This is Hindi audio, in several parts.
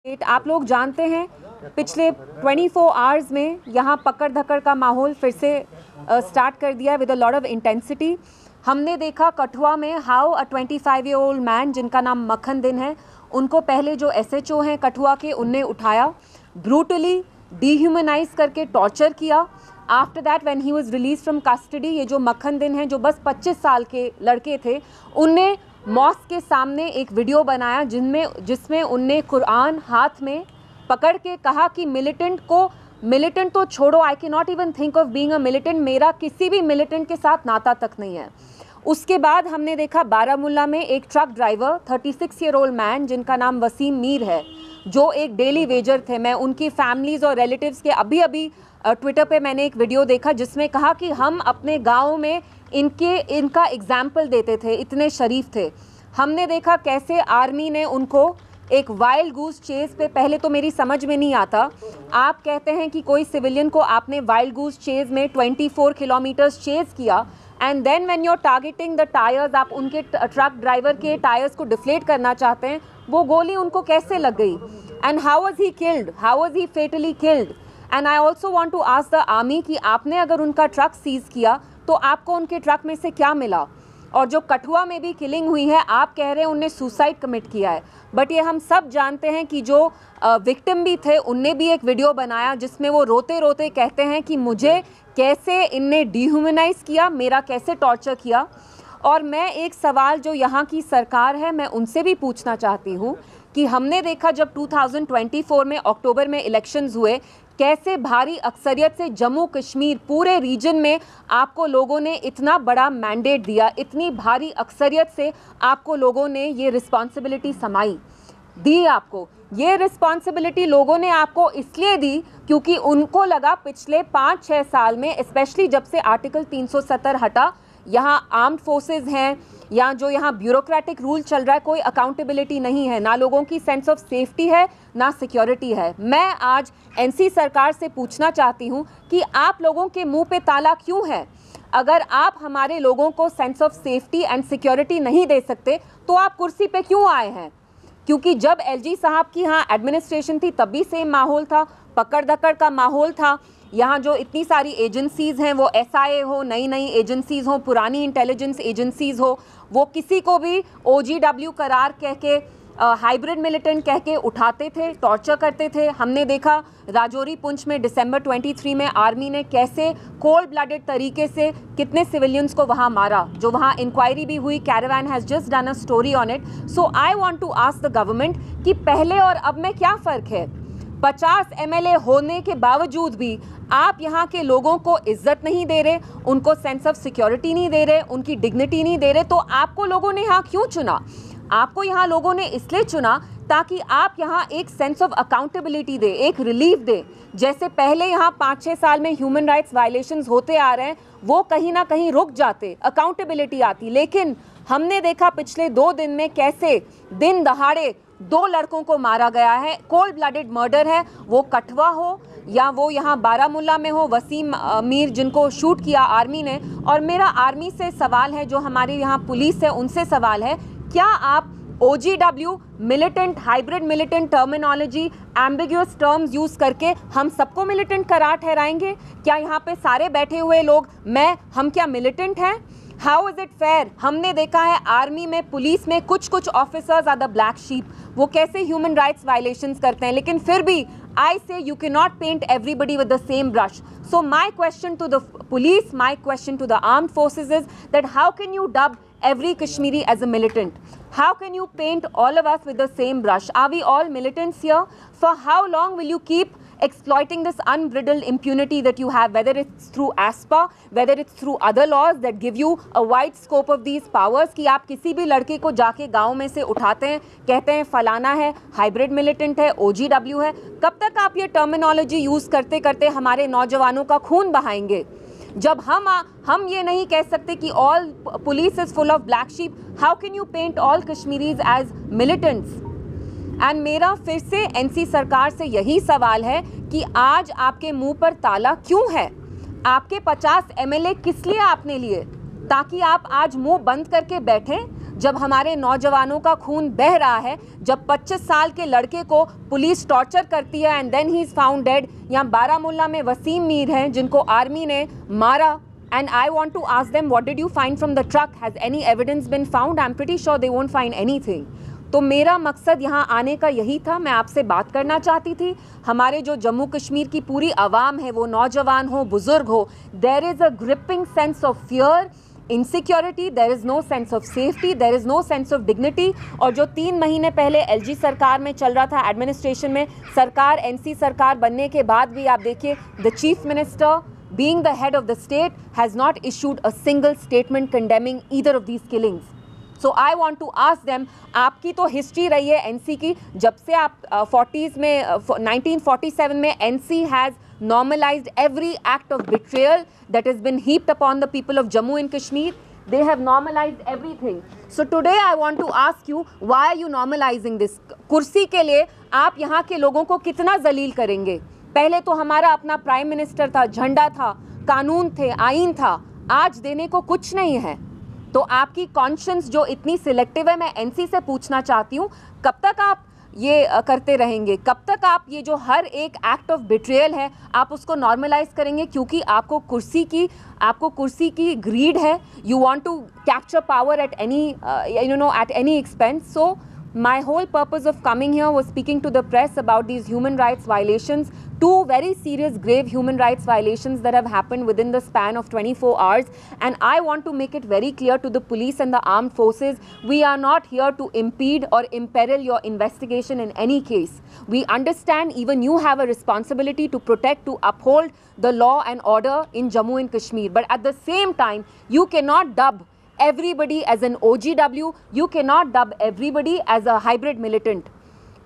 आप लोग जानते हैं पिछले 24 आवर्स में यहाँ पकड़ धकड़ का माहौल फिर से स्टार्ट कर दिया with a lot of intensity. हमने देखा कठुआ में हाउ अ 25-year-old मैन जिनका नाम मक्खन दिन है, उनको पहले जो SHO हैं कठुआ के उनने उठाया, ब्रूटली डिह्यूमनाइज करके टॉर्चर किया। After that when he was release from custody, ये जो मक्खन दिन हैं जो बस 25 साल के लड़के थे, उनने मॉस्क के सामने एक वीडियो बनाया जिसमें उनने कुरान हाथ में पकड़ के कहा कि मिलिटेंट तो छोड़ो, I can not even think of being a militant, मेरा किसी भी मिलिटेंट के साथ नाता तक नहीं है। उसके बाद हमने देखा बारामूला में एक ट्रक ड्राइवर 36-year-old मैन जिनका नाम वसीम मीर है, जो एक डेली वेजर थे। मैं उनकी फैमिलीज़ और रिलेटिव्स के अभी ट्विटर पे मैंने एक वीडियो देखा जिसमें कहा कि हम अपने गाँव में इनका एग्जाम्पल देते थे, इतने शरीफ थे। हमने देखा कैसे आर्मी ने उनको एक वाइल्ड गूस चेज पे, पहले तो मेरी समझ में नहीं आता, आप कहते हैं कि कोई सिविलियन को आपने वाइल्ड गूस चेज में 24 किलोमीटर्स चेज किया and then when you are targeting the tyres, आप उनके ट्रक ड्राइवर के टायर्स को डिफ्लेट करना चाहते हैं, वो गोली उनको कैसे लग गई and how was he killed, how was he fatally killed. And I also want to ask the army कि आपने अगर उनका ट्रक सीज किया तो आपको उनके ट्रक में से क्या मिला। और जो कठुआ में भी किलिंग हुई है, आप कह रहे हैं उनने सुसाइड कमिट किया है, बट ये हम सब जानते हैं कि जो विक्टिम भी थे उनने भी एक वीडियो बनाया जिसमें वो रोते रोते कहते हैं कि मुझे कैसे इनने डिह्यूमनाइज किया, मेरा कैसे टॉर्चर किया। और मैं एक सवाल जो यहाँ की सरकार है मैं उनसे भी पूछना चाहती हूँ कि हमने देखा जब 2024 में अक्टूबर में इलेक्शंस हुए, कैसे भारी अक्सरियत से जम्मू कश्मीर पूरे रीजन में आपको लोगों ने इतना बड़ा मैंडेट दिया, इतनी भारी अक्सरियत से आपको लोगों ने ये रिस्पॉन्सिबिलिटी समाई दी। आपको ये रिस्पॉन्सिबिलिटी लोगों ने आपको इसलिए दी क्योंकि उनको लगा पिछले 5-6 साल में, स्पेशली जब से आर्टिकल 370 हटा, यहाँ आर्म्ड फोर्सेस हैं या जो यहाँ ब्यूरोक्रेटिक रूल चल रहा है, कोई अकाउंटेबिलिटी नहीं है, ना लोगों की सेंस ऑफ सेफ्टी है ना सिक्योरिटी है। मैं आज NC सरकार से पूछना चाहती हूँ कि आप लोगों के मुंह पे ताला क्यों है? अगर आप हमारे लोगों को sense of safety and security नहीं दे सकते तो आप कुर्सी पे क्यों आए हैं? क्योंकि जब LG साहब की यहाँ एडमिनिस्ट्रेशन थी तब भी सेम माहौल था, पकड़ धकड़ का माहौल था। यहाँ जो इतनी सारी एजेंसीज़ हैं, वो SIA हो, नई एजेंसीज़ हो, पुरानी इंटेलिजेंस एजेंसीज़ हो, वो किसी को भी OGW करार कह के, हाइब्रिड मिलिटेंट कह के उठाते थे, टॉर्चर करते थे। हमने देखा राजौरी पुंछ में दिसंबर 23 में आर्मी ने कैसे कोल्ड ब्लडेड तरीके से कितने सिविलियंस को वहाँ मारा, जो वहाँ इंक्वायरी भी हुई। Caravan has just done a story on it. So I want to ask the government कि पहले और अब में क्या फ़र्क है? 50 MLA होने के बावजूद भी आप यहाँ के लोगों को इज्जत नहीं दे रहे, उनको सेंस ऑफ सिक्योरिटी नहीं दे रहे, उनकी डिग्निटी नहीं दे रहे, तो आपको लोगों ने यहाँ क्यों चुना? आपको यहाँ लोगों ने इसलिए चुना ताकि आप यहाँ एक सेंस ऑफ अकाउंटेबिलिटी दे, एक रिलीफ दे। जैसे पहले यहाँ 5-6 साल में ह्यूमन राइट्स वायलेशंस होते आ रहे हैं, वो कहीं ना कहीं रुक जाते, अकाउंटेबिलिटी आती। लेकिन हमने देखा पिछले 2 दिन में कैसे दिन दहाड़े 2 लड़कों को मारा गया है, कोल्ड ब्लडेड मर्डर है, वो कठुआ हो या वो यहाँ बारामूला में हो, वसीम मीर जिनको शूट किया आर्मी ने। और मेरा आर्मी से सवाल है, जो हमारी यहाँ पुलिस है उनसे सवाल है, क्या आप OGW, militant, hybrid militant terminology, ambiguous terms use करके हम सबको मिलिटेंट करार ठहराएंगे? क्या यहाँ पे सारे बैठे हुए लोग हम क्या मिलिटेंट हैं? How is it fair? हमने देखा है आर्मी में, पुलिस में कुछ officers are the black sheep, वो कैसे ह्यूमन राइट्स वायलेशंस करते हैं, लेकिन फिर भी I say you cannot paint everybody with the same brush. So my question to the police, my question to the armed forces is that how can you dub every Kashmiri as a militant? How can you paint all of us with the same brush? Are we all militants here? For how long will you keep exploiting this unbridled impunity that you have, whether it's through ASPA, whether it's through other laws that give you a wide scope of these powers, कि आप किसी भी लड़के को जाके गांव में से उठाते हैं, कहते हैं फलाना है, हाइब्रिड मिलिटेंट है, OGW है। कब तक आप ये टर्मिनोलॉजी यूज़ करते करते हमारे नौजवानों का खून बहाएंगे? जब हम ये नहीं कह सकते कि all police is full of black sheep, how can you paint all Kashmiris as militants? And मेरा फिर से NC सरकार से यही सवाल है कि आज आपके मुंह पर ताला क्यों है? आपके 50 MLA किस लिए आपने लिए? ताकि आप आज मुंह बंद करके बैठें? जब हमारे नौजवानों का खून बह रहा है, जब 25 साल के लड़के को पुलिस टॉर्चर करती है and then he is found dead. यहाँ बारामूला में वसीम मीर हैं जिनको आर्मी ने मारा, and I want to ask them, what did you find from the truck? Has any evidence been found? I'm pretty sure they won't find anything. तो मेरा मकसद यहाँ आने का यही था, मैं आपसे बात करना चाहती थी। हमारे जो जम्मू कश्मीर की पूरी आवाम है, वो नौजवान हो, बुजुर्ग हो, there is a gripping sense of fear, insecurity, there is no sense of safety, there is no sense of dignity. और जो 3 महीने पहले एलजी सरकार में चल रहा था, एडमिनिस्ट्रेशन में, सरकार एनसी सरकार बनने के बाद भी आप देखिए, the chief minister being the head of the state has not issued a single statement condemning either of these killings. So I want to ask them, आपकी तो हिस्ट्री रही है एनसी की, जब से आप 40s में 1947 में NC has normalized every act of betrayal that has been heaped upon the people of Jammu and Kashmir. They have normalized everything. So today I want to ask you, why are you normalizing this? कुर्सी के लिए आप यहाँ के लोगों को कितना जलील करेंगे? पहले तो हमारा अपना प्राइम मिनिस्टर था, झंडा था, कानून थे, आईन था, आज देने को कुछ नहीं है। तो आपकी कॉन्शियंस जो इतनी सिलेक्टिव है, मैं एनसी से पूछना चाहती हूँ, कब तक आप ये करते रहेंगे? कब तक आप ये जो हर एक एक्ट ऑफ बिट्रेयल है आप उसको नॉर्मलाइज करेंगे? क्योंकि आपको कुर्सी की ग्रीड है, you want to capture power at any expense. So my whole purpose of coming here was speaking to the press about these human rights violations, 2 very serious grave human rights violations that have happened within the span of 24 hours. And I want to make it very clear to the police and the armed forces, we are not here to impede or imperil your investigation in any case. We understand even you have a responsibility to protect, to uphold the law and order in Jammu and Kashmir. But at the same time, you cannot dub everybody as an OGW, you cannot dub everybody as a hybrid militant.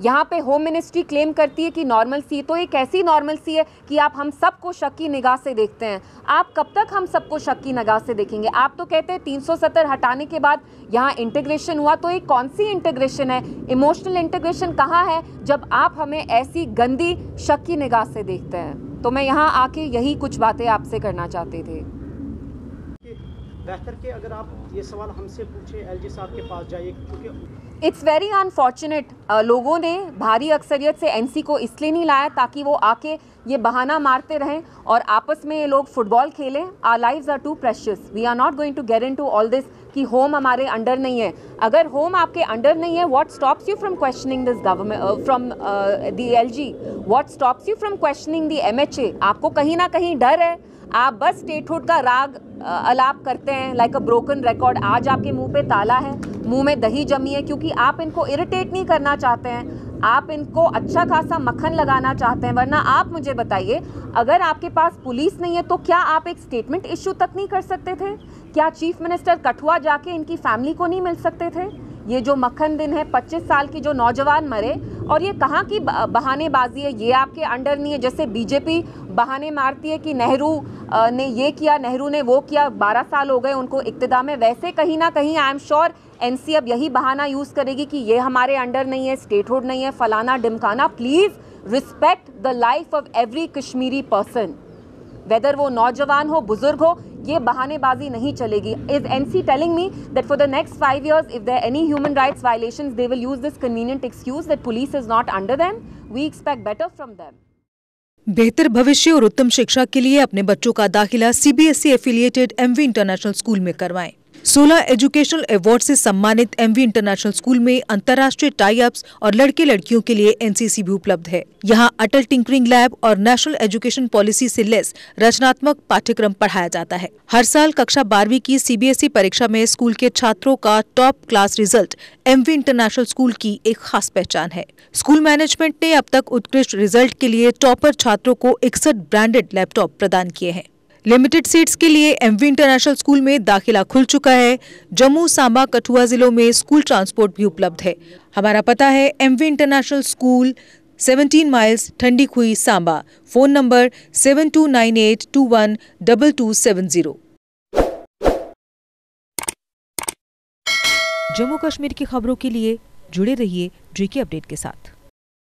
यहाँ पे होम मिनिस्ट्री क्लेम करती है कि नॉर्मल सी, तो ये कैसी नॉर्मल सी है कि आप हम सबको शक की निगाह से देखते हैं? आप कब तक हम सबको शक की निगाह से देखेंगे? आप तो कहते हैं 370 हटाने के बाद यहाँ इंटीग्रेशन हुआ, तो ये कौन सी इंटीग्रेशन है? इमोशनल इंटीग्रेशन कहाँ है जब आप हमें ऐसी गंदी शक की निगाह से देखते हैं? तो मैं यहाँ आके यही कुछ बातें आपसे करना चाहते थे। बेहतर कि अगर आप ये सवाल हमसे पूछे, एलजी साहब के पास जाइए, क्योंकि इट्स वेरी अनफॉर्चुनेट, लोगों ने भारी अक्सरियत से एनसी को इसलिए नहीं लाया ताकि वो आके ये बहाना मारते रहें और आपस में ये लोग फुटबॉल खेलें। Our lives are too precious, we are not going to get into all this कि होम हमारे अंडर नहीं है। अगर होम आपके अंडर नहीं है, what stops you from questioning this government from the LG? What stops you from questioning the MHA? आपको कहीं ना कहीं डर है, आप बस स्टेटहुड का राग अलाप करते हैं लाइक अ ब्रोकन रिकॉर्ड। आज आपके मुंह पे ताला है, मुंह में दही जमी है, क्योंकि आप इनको इरिटेट नहीं करना चाहते हैं, आप इनको अच्छा खासा मक्खन लगाना चाहते हैं। वरना आप मुझे बताइए, अगर आपके पास पुलिस नहीं है तो क्या आप एक स्टेटमेंट इशू तक नहीं कर सकते थे? क्या चीफ मिनिस्टर कठुआ जाके इनकी फैमिली को नहीं मिल सकते थे? ये जो मक्खन दिन है, 25 साल की जो नौजवान मरे, और ये कहाँ की बहानेबाजी है? ये आपके अंडर नहीं है। जैसे बीजेपी बहाने मारती है कि नेहरू ने ये किया, नेहरू ने वो किया, 12 साल हो गए उनको इक्तिदा में, वैसे कहीं ना कहीं आई एम श्योर एनसी अब यही बहाना यूज़ करेगी कि ये हमारे अंडर नहीं है, स्टेटहुड नहीं है, फलाना डिमकाना। Please respect the life of every Kashmiri person, whether वो नौजवान हो, बुजुर्ग हो, ये बहानेबाजी नहीं चलेगी। Is NC telling me that for the next 5 years if there are any human rights violations they will use this convenient excuse that police is not under them? We expect better from them. बेहतर भविष्य और उत्तम शिक्षा के लिए अपने बच्चों का दाखिला CBSE affiliated MV international school में करवाएं। 16 एजुकेशनल अवार्ड से सम्मानित एमवी इंटरनेशनल स्कूल में अंतर्राष्ट्रीय टाई अप्स और लड़के लड़कियों के लिए एनसीसी भी उपलब्ध है। यहाँ अटल टिंकरिंग लैब और नेशनल एजुकेशन पॉलिसी से लेस रचनात्मक पाठ्यक्रम पढ़ाया जाता है। हर साल कक्षा 12वीं की सीबीएसई परीक्षा में स्कूल के छात्रों का top class result MV international school की एक खास पहचान है। स्कूल मैनेजमेंट ने अब तक उत्कृष्ट रिजल्ट के लिए टॉपर छात्रों को 61 ब्रांडेड लैपटॉप प्रदान किए हैं। लिमिटेड सीट्स के लिए एमवी इंटरनेशनल स्कूल में दाखिला खुल चुका है। जम्मू, सांबा, कठुआ जिलों में स्कूल ट्रांसपोर्ट भी उपलब्ध है। हमारा पता है MV international school, 17 miles, Thandi Khui, Samba. Phone number 7298212270। Jammu Kashmir की खबरों के लिए जुड़े रहिए जीके अपडेट के साथ।